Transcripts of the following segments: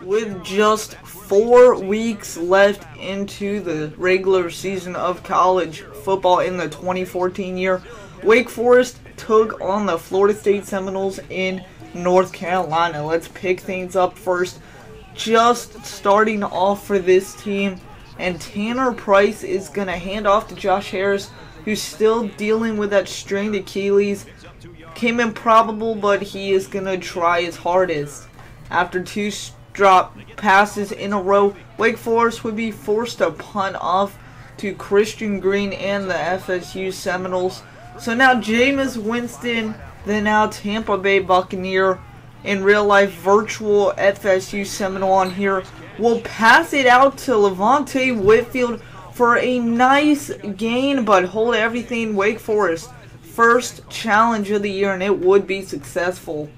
With just 4 weeks left into the regular season of college football in the 2014 year, Wake Forest took on the Florida State Seminoles in North Carolina. Let's pick things up first. Just starting off for this team, and Tanner Price is going to hand off to Josh Harris, who's still dealing with that strained Achilles. Came in probable, but he is going to try his hardest. After two drop passes in a row, Wake Forest would be forced to punt off to Christian Green and the FSU Seminoles. So now Jameis Winston, the now Tampa Bay Buccaneer, in real life virtual FSU Seminole on here, will pass it out to Levante Whitfield for a nice gain, but hold everything. Wake Forest first challenge of the year, and it would be successful.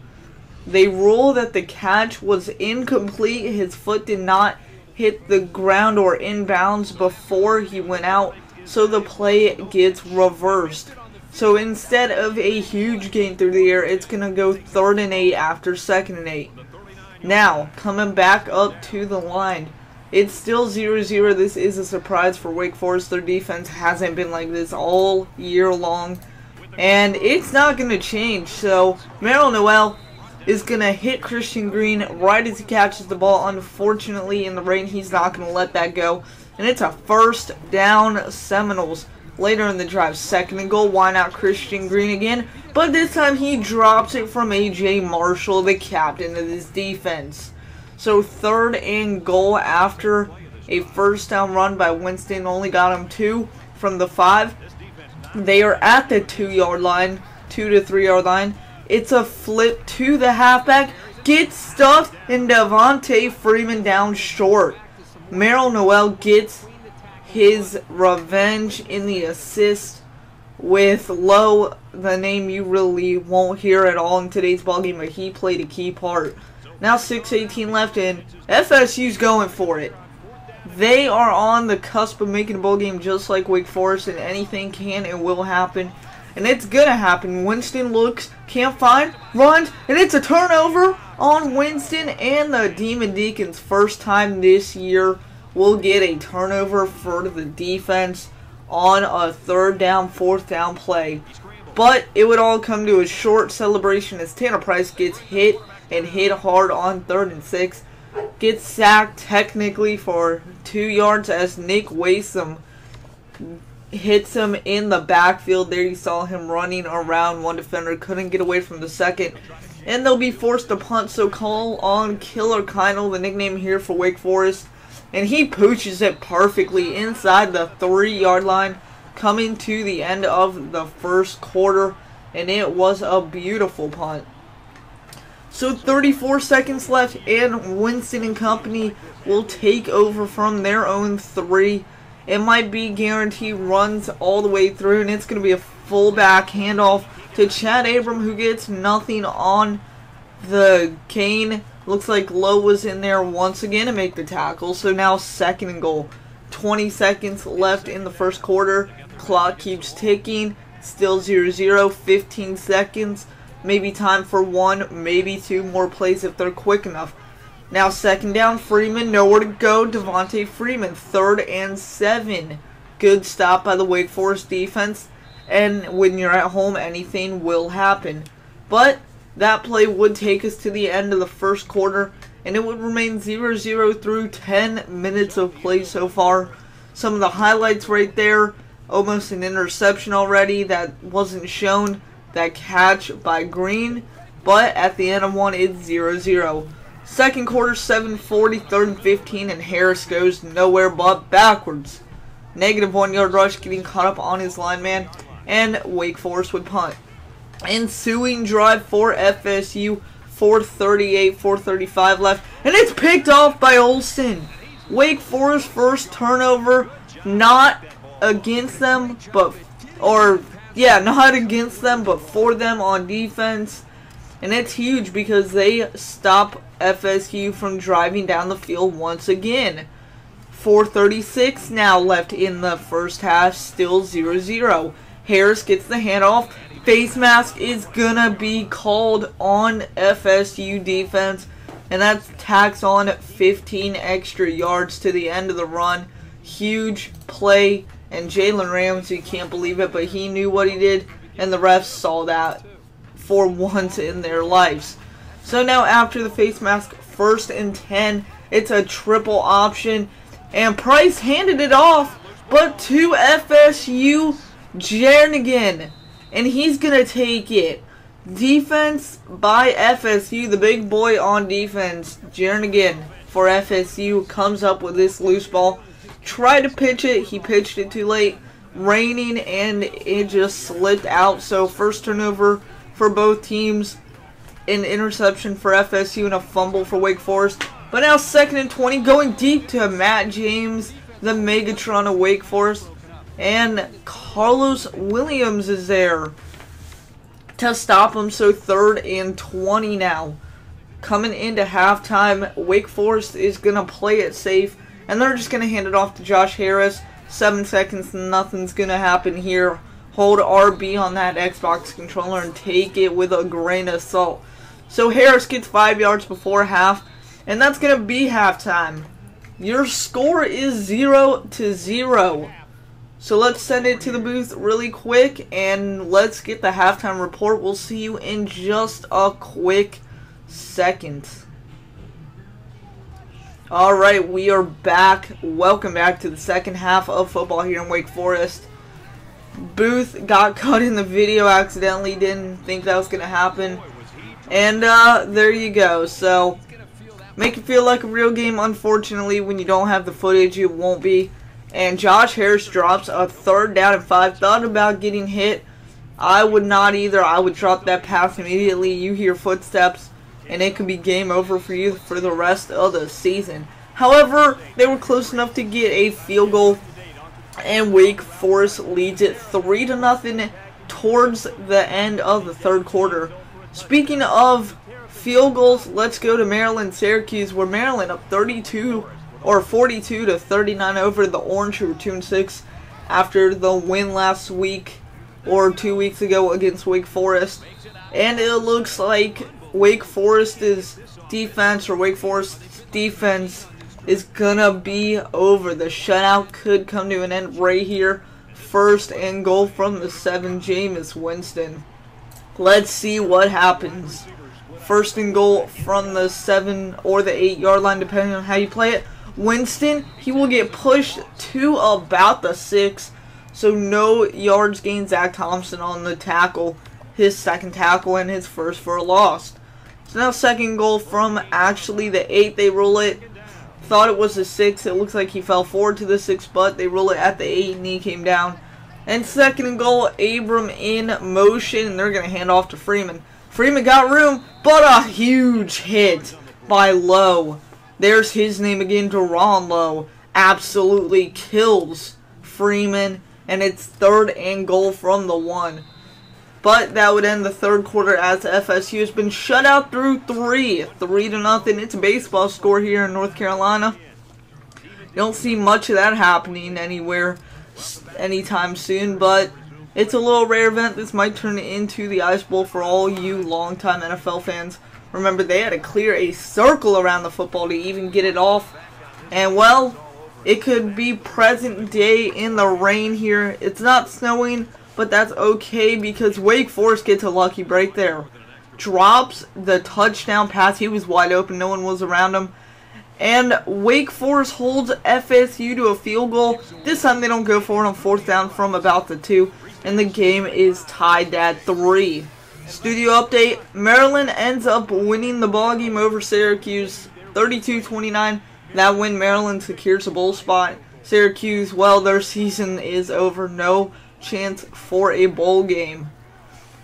They rule that the catch was incomplete. His foot did not hit the ground or inbounds before he went out, so the play gets reversed. So instead of a huge gain through the air, it's going to go 3rd and 8 after 2nd and 8. Now, coming back up to the line, it's still 0-0. This is a surprise for Wake Forest. Their defense hasn't been like this all year long, and it's not going to change. So Merrill Noel is going to hit Christian Green right as he catches the ball. Unfortunately, in the rain, he's not going to let that go. And it's a 1st down Seminoles. Later in the drive, 2nd and goal. Why not Christian Green again? But this time he drops it from A.J. Marshall, the captain of this defense. So 3rd and goal after a 1st down run by Winston. Only got him 2 from the 5. They are at the 2-yard line, 2 to 3-yard line. It's a flip to the halfback. Gets stuffed, and Devontae Freeman down short. Merrill Noel gets his revenge in the assist with Lowe, the name you really won't hear at all in today's ballgame, but he played a key part. Now 6:18 left, and FSU's going for it. They are on the cusp of making a bowl game just like Wake Forest, and anything can and will happen. And it's going to happen. Winston looks, can't find, runs, and it's a turnover on Winston, and the Demon Deacons, first time this year, will get a turnover for the defense on a 3rd down, 4th down play. But it would all come to a short celebration as Tanner Price gets hit and hit hard on 3rd and 6. Gets sacked technically for 2 yards as Nick Wasom hits him in the backfield. There you saw him running around one defender, couldn't get away from the second, and they'll be forced to punt. So call on Killer Kynal, the nickname here for Wake Forest, and he pooches it perfectly inside the 3-yard line, coming to the end of the 1st quarter, and it was a beautiful punt. So 34 seconds left, and Winston and company will take over from their own 3. It might be guaranteed runs all the way through, and it's going to be a fullback handoff to Chad Abram, who gets nothing on the cane. Looks like Lowe was in there once again to make the tackle. So now 2nd and goal. 20 seconds left in the 1st quarter. Clock keeps ticking. Still 0-0. 15 seconds. Maybe time for 1, maybe 2 more plays if they're quick enough. Now 2nd down, Freeman, nowhere to go. Devontae Freeman, 3rd and 7. Good stop by the Wake Forest defense. And when you're at home, anything will happen. But that play would take us to the end of the 1st quarter, and it would remain 0-0 through 10 minutes of play so far. Some of the highlights right there. Almost an interception already that wasn't shown. That catch by Green. But at the end of one, it's 0-0. 2nd quarter, 7:40, 3rd and 15, and Harris goes nowhere but backwards. Negative 1-yard rush, getting caught up on his lineman, and Wake Forest would punt. Ensuing drive for FSU, 4:38, 4:35 left, and it's picked off by Olsen. Wake Forest first turnover, not against them, but not against them, but for them on defense. And it's huge because they stop FSU from driving down the field once again. 4:36 now left in the 1st half, still 0-0. Harris gets the handoff. Face mask is gonna be called on FSU defense. and that tacks on 15 extra yards to the end of the run. Huge play, and Jalen Ramsey can't believe it, but he knew what he did, and the refs saw that for once in their lives. So now after the face mask, 1st and 10, it's a triple option, and Price handed it off, but to FSU Jernigan, and he's going to take it. Defense by FSU, the big boy on defense, Jernigan for FSU, comes up with this loose ball. Tried to pitch it, he pitched it too late, raining, and it just slipped out. So first turnover for both teams, an interception for FSU and a fumble for Wake Forest. But now 2nd and 20, going deep to Matt James, the Megatron of Wake Forest, and Carlos Williams is there to stop him. So 3rd and 20 now. Coming into halftime, Wake Forest is going to play it safe, and they're just going to hand it off to Josh Harris. 7 seconds, nothing's going to happen here. Hold RB on that Xbox controller and take it with a grain of salt. So Harris gets 5 yards before half, and that's going to be halftime. Your score is 0-0. So let's send it to the booth really quick, and let's get the halftime report. We'll see you in just a quick second. Alright, we are back. Welcome back to the second half of football here in Wake Forest. Booth got cut in the video accidentally, didn't think that was going to happen. And there you go. So, make it feel like a real game. Unfortunately, when you don't have the footage, it won't be. And Josh Harris drops a 3rd down and 5. Thought about getting hit. I would not either. I would drop that pass immediately. You hear footsteps, and it could be game over for you for the rest of the season. However, they were close enough to get a field goal, and Wake Forest leads it 3-0 towards the end of the 3rd quarter. Speaking of field goals, let's go to Maryland-Syracuse, where Maryland up 42-39 over the Orange, who were 2-6 after the win last week or 2 weeks ago against Wake Forest. And it looks like Wake Forest's defense is gonna be over. The shutout could come to an end right here. 1st and goal from the 7, Jameis Winston. Let's see what happens. 1st and goal from the 7 or the 8-yard line, depending on how you play it. Winston, he will get pushed to about the 6, so no yards gained. Zach Thompson on the tackle, his 2nd tackle and his 1st for a loss. So now 2nd goal from actually the 8. They roll it. Thought it was the 6. It looks like he fell forward to the 6, but they roll it at the 8. Knee came down. And 2nd and goal, Abram in motion, and they're going to hand off to Freeman. Freeman got room, but a huge hit by Lowe. There's his name again, Deron Lowe. Absolutely kills Freeman, and it's 3rd and goal from the 1. But that would end the 3rd quarter as FSU has been shut out through 3-0. It's a baseball score here in North Carolina. You don't see much of that happening anywhere anytime soon, but it's a little rare event. This might turn into the Ice Bowl for all you longtime NFL fans. Remember, they had to clear a circle around the football to even get it off. And, well, it could be present day in the rain here. It's not snowing, but that's okay because Wake Forest gets a lucky break there. Drops the touchdown pass. He was wide open. No one was around him. And Wake Forest holds FSU to a field goal. This time they don't go for it on 4th down from about the 2. And the game is tied at 3. Studio update. Maryland ends up winning the ball game over Syracuse 32-29. That win, Maryland secures a bowl spot. Syracuse, well, their season is over. No chance for a bowl game.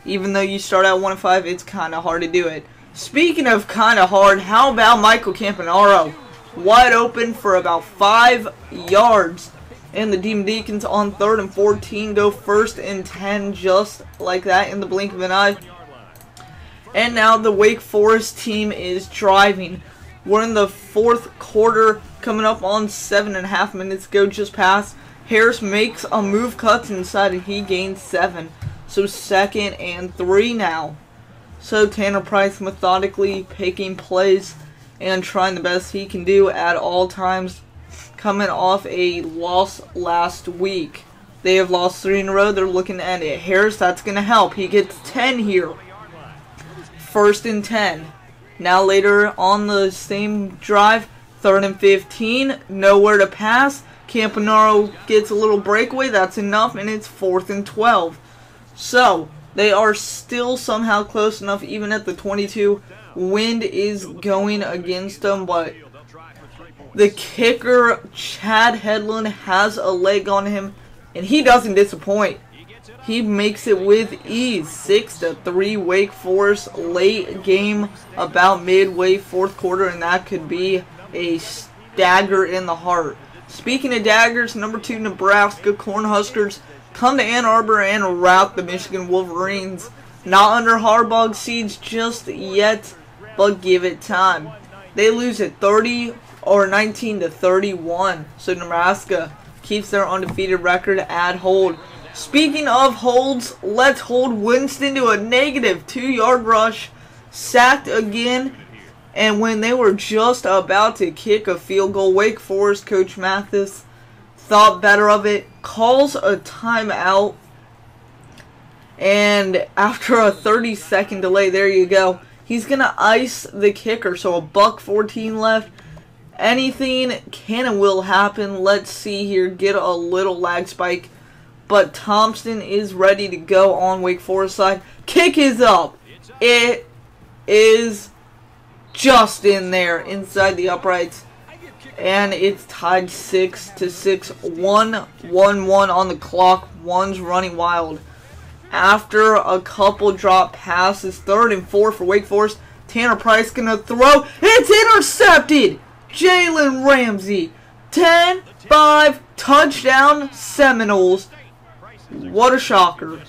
Even though you start at 1-5, it's kind of hard to do it. Speaking of kind of hard, how about Michael Campanaro? Wide open for about 5 yards. And the Demon Deacons on 3rd and 14 go 1st and 10 just like that in the blink of an eye. And now the Wake Forest team is driving. We're in the 4th quarter, coming up on 7.5 minutes ago, just past. Harris makes a move, cuts inside, and he gains 7. So 2nd and 3 now. So Tanner Price methodically picking plays and trying the best he can do at all times, coming off a loss last week. They have lost 3 in a row. They're looking to end it. Harris, that's going to help. He gets 10 here. 1st and 10. Now later on the same drive, 3rd and 15. Nowhere to pass. Campanaro gets a little breakaway. That's enough, and it's 4th and 12. So, they are still somehow close enough, even at the 22. Wind is going against them, but the kicker, Chad Hedlund, has a leg on him, and he doesn't disappoint. He makes it with ease. 6-3 Wake Forest, late game about midway 4th quarter, and that could be a dagger in the heart. Speaking of daggers, number 2 Nebraska Cornhuskers come to Ann Arbor and rout the Michigan Wolverines. Not under Harbaugh's siege just yet, but give it time. They lose at 19-31, so Nebraska keeps their undefeated record at hold. Speaking of holds, let's hold Winston to a negative 2-yard rush. Sacked again, and when they were just about to kick a field goal, Wake Forest coach Mathis thought better of it, calls a timeout, and after a 30-second delay, there you go, he's going to ice the kicker, so $1:14 left. Anything can and will happen. Let's see here, get a little lag spike, but Thompson is ready to go on Wake Forest side. Kick is up. It is just in there, inside the uprights. And it's tied 6-6. 1-1 on the clock. One's running wild. After a couple drop passes, 3rd and 4 for Wake Forest. Tanner Price gonna throw. It's intercepted! Jalen Ramsey. 10-5. Touchdown Seminoles. What a shocker.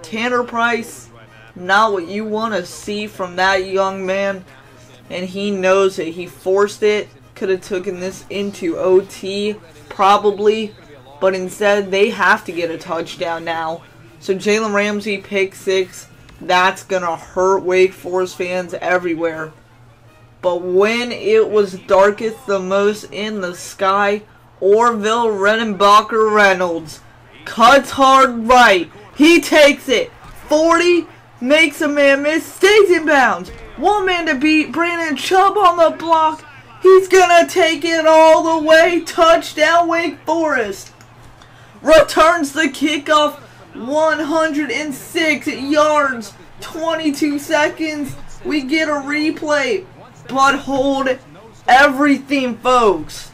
Tanner Price, not what you want to see from that young man. And he knows it. He forced it. Could have taken this into OT, probably. But instead, they have to get a touchdown now. So Jalen Ramsey, pick 6. That's going to hurt Wake Forest fans everywhere. But when it was darkest the most in the sky, Orville Redenbacher Reynolds cuts hard right. He takes it. 40, makes a man miss, stays in bounds. One man to beat, Brandon Chubb on the block. He's gonna take it all the way. Touchdown Wake Forest. Returns the kickoff. 106 yards. 22 seconds. We get a replay. But hold everything, folks.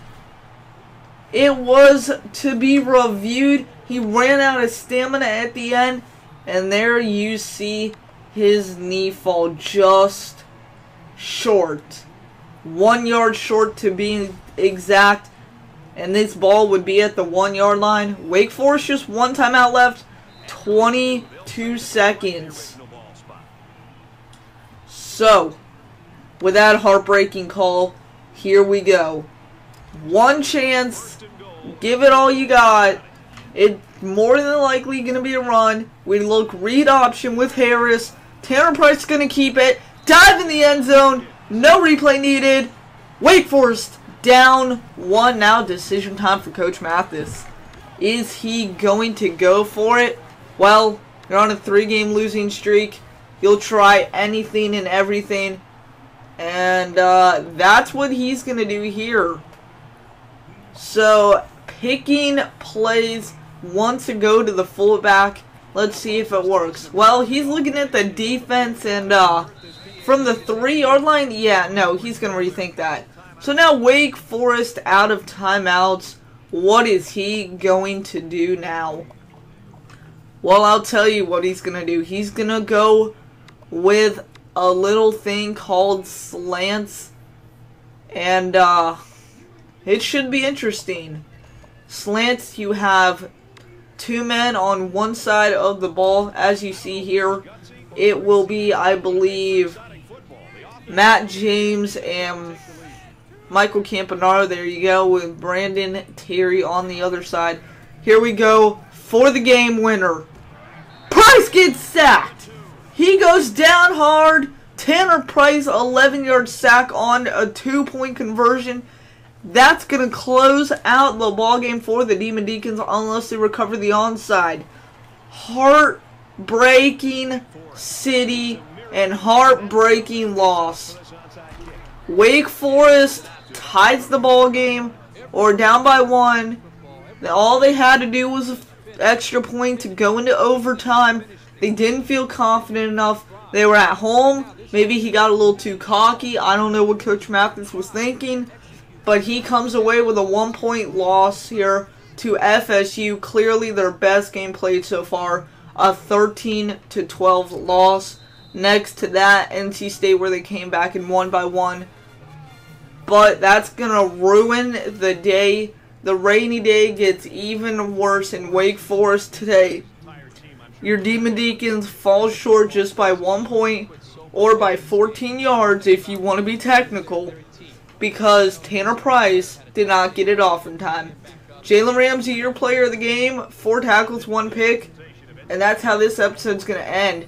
It was to be reviewed. He ran out of stamina at the end. And there you see his knee fall just short. 1 yard short to be exact. And this ball would be at the 1 yard line. Wake Forest just 1 timeout left. 22 seconds. So, with that heartbreaking call, here we go. One chance. Give it all you got. It's more than likely going to be a run. We look read option with Harris. Tanner Price is going to keep it. Dive in the end zone. No replay needed. Wake Forest down 1. Now decision time for Coach Mathis. Is he going to go for it? Well, you're on a 3-game losing streak. You'll try anything and everything. And that's what he's going to do here. So, picking plays, wants to go to the fullback. Let's see if it works. Well, he's looking at the defense, and from the 3-yard line, yeah, no, he's going to rethink that. So now Wake Forest out of timeouts. What is he going to do now? Well, I'll tell you what he's going to do. He's going to go with a little thing called slants. And it should be interesting. Slants, you have 2 men on one side of the ball. As you see here, it will be, I believe, Matt James and Michael Campanaro. There you go, with Brandon Terry on the other side. Here we go for the game winner. Price gets sacked. He goes down hard Tanner Price, 11-yard sack on a 2-point conversion. That's going to close out the ball game for the Demon Deacons unless they recover the onside. Heartbreaking city and heartbreaking loss. Wake Forest ties the ball game or down by 1. All they had to do was an extra point to go into overtime. They didn't feel confident enough. They were at home. Maybe he got a little too cocky. I don't know what Coach Mathis was thinking. But he comes away with a 1-point loss here to FSU. Clearly their best game played so far. A 13-12 loss. Next to that, NC State, where they came back and won by 1. But that's going to ruin the day. The rainy day gets even worse in Wake Forest today. Your Demon Deacons fall short just by 1 point or by 14 yards if you want to be technical, because Tanner Price did not get it off in time. Jalen Ramsey, your player of the game, 4 tackles, 1 pick, and that's how this episode's going to end.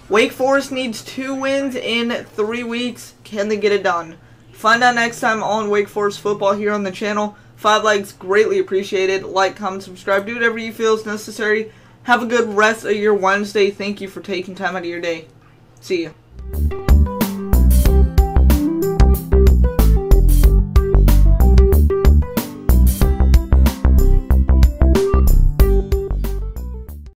Wake Forest needs 2 wins in 3 weeks. Can they get it done? Find out next time on Wake Forest football here on the channel. 5 likes, greatly appreciated. Like, comment, subscribe, do whatever you feel is necessary. Have a good rest of your Wednesday. Thank you for taking time out of your day. See ya.